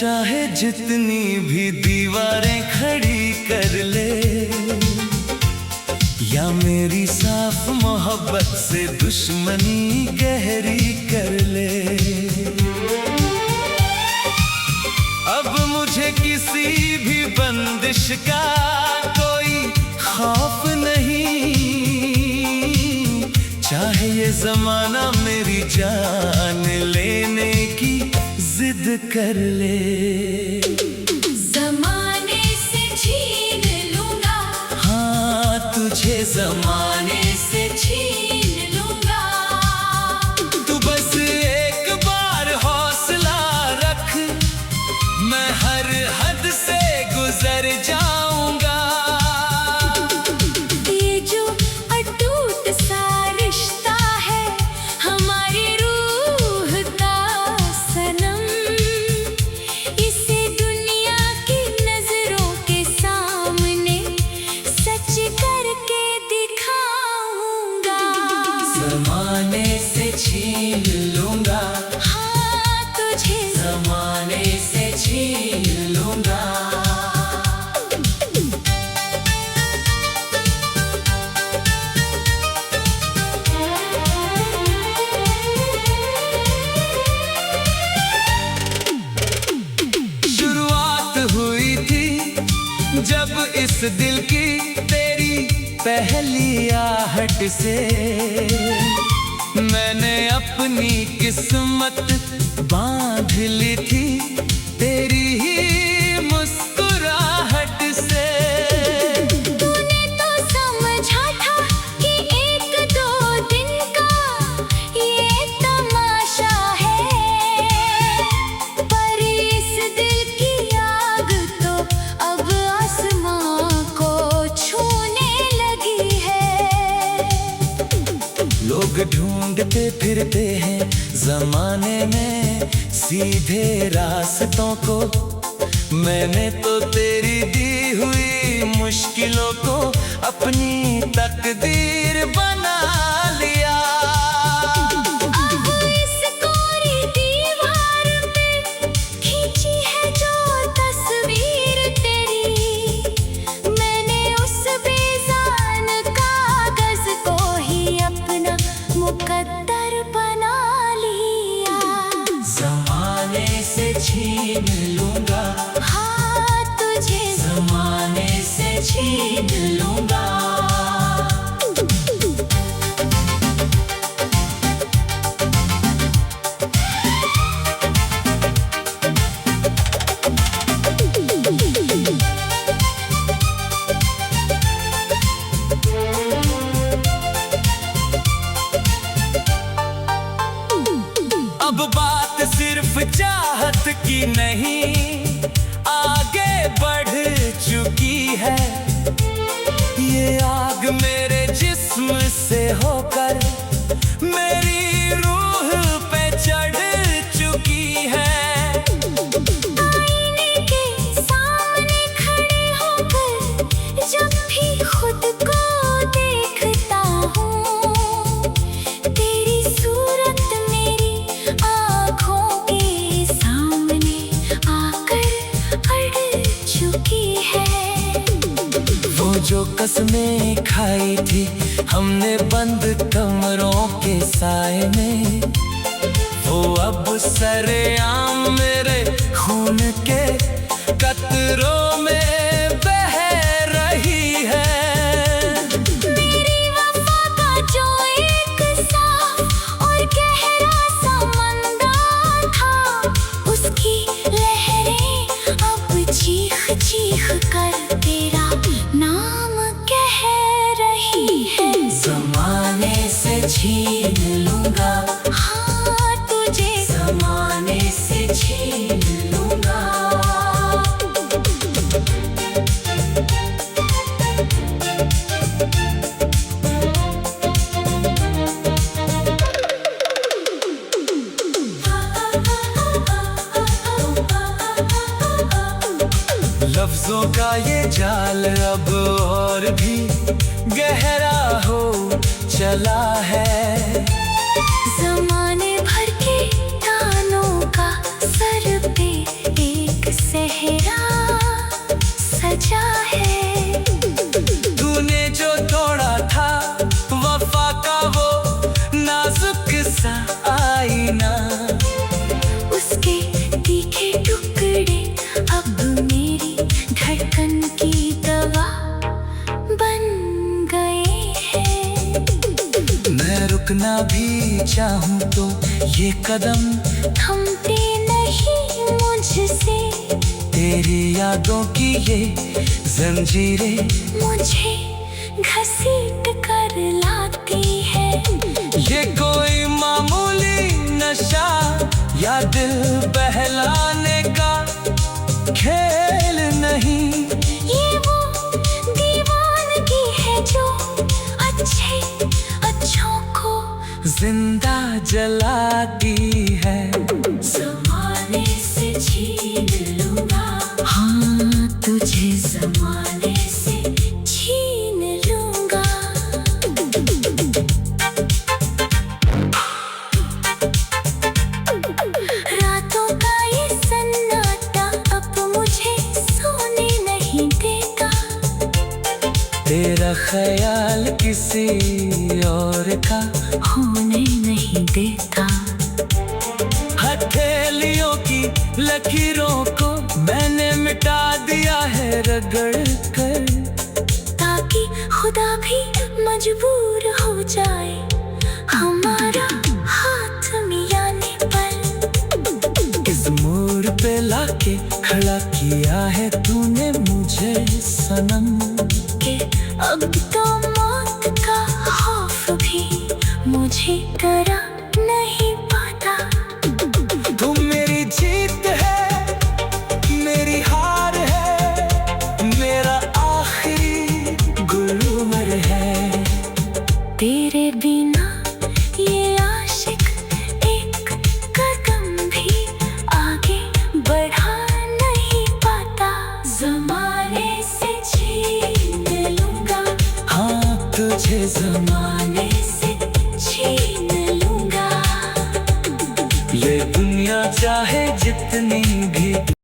चाहे जितनी भी दीवारें खड़ी कर ले, या मेरी साफ मोहब्बत से दुश्मनी गहरी कर ले, अब मुझे किसी भी बंदिश का कोई खौफ नहीं। चाहे ये जमाना मेरी जान लेने की जिद कर ले, ज़माने से छीन लूंगा, हाँ तुझे ज़माने से छीन लूंगा। तू बस एक बार हौसला रख, मैं हर हद से गुजर जाऊंगा। ये जो अटूट सा रिश्ता है हमारी रूह का सनम, इसे दुनिया की नजरों के सामने सच करके दिखाऊंगा। ज़माने से छीन लूंगा, हाँ तुझे ज़माने से छीन लूंगा। शुरुआत हुई थी जब इस दिल की तेरी पहली आहट से, मैंने अपनी किस्मत बांध ली थी तेरी ही मुस्कुराहट से। तूने तो समझा था कि एक दो दिन का ये तमाशा है, पर इस दिल की आग तो अब आसमां को छूने लगी है। लोग ढूंढते फिरते हैं जमाने में सीधे रास्तों को, मैंने तो तेरी दी हुई मुश्किलों को अपनी तकदीर बना लिया। अब इस कोरी दीवार पे खींची है जो तस्वीर तेरी, मैंने उस बेजान कागज को ही अपना मुकद्दर बना लिया। ज़माने से छीन लूंगा, हाँ तुझे ज़माने से छीन लूंगा। अब बात सिर्फ चाहत की नहीं, आगे बढ़ चुकी है। ये आग मेरे जिस्म से होकर मेरी रूह पे चढ़ चुकी है। आईने के सामने खड़े होकर जब भी खुद को देखता हूँ, तेरी सूरत मेरी आँखों के सामने आकर अड़ चुकी है। वो जो कसमें खाई थी हमने बंद कमरों के साए में, वो अब सरेआम मेरे खून के कतरों में बह रही है। मेरी वफा का जो एक साफ और गहरा समंदर था, उसकी लहरें अब चीख चीख कर तेरा नाम कह रही है। ज़माने से छीन लूंगा, हाँ तुझे ज़माने से छीन लूंगा। लफ्जों का ये जाल अब और भी गहरा हो चला है। ज़माने भर के तानों का सर पे एक लेना भी चाहूं तो ये कदम थमते नहीं मुझसे। तेरी यादों की ये जंजीरें मुझे घसीट कर लाती है। ये कोई मामूली नशा या दिल बहलाने का खेल नहीं। ये वो दीवानगी है जो अच्छों को जिंदा जलाती है। ज़माने से छीन लूंगा। हाँ, तुझे ज़माने से छीन लूंगा। रातों का ये सन्नाटा अब मुझे सोने नहीं देता। तेरा ख्याल किसी और का होने नहीं देता। हथेलियों की लकीरों को मैंने मिटा दिया है रगड़ कर, ताकि खुदा भी मजबूर हो जाए हमारा हाथ मिलाने पर। इस मोड़ पे लाके खड़ा किया है तूने मुझे सनम, कि अब तो मौत का खौफ भी मुझे डरा नहीं पाता। तू मेरी जीत है, मेरी हार है, मेरा आखिरी गुरूर है। तेरे बिना ये आशिक एक कदम भी आगे बढ़ा नहीं पाता। ज़माने से छीन लूंगा। हाँ, तुझे ज़माने से छीन लूंगा। ये दुनिया चाहे जितनी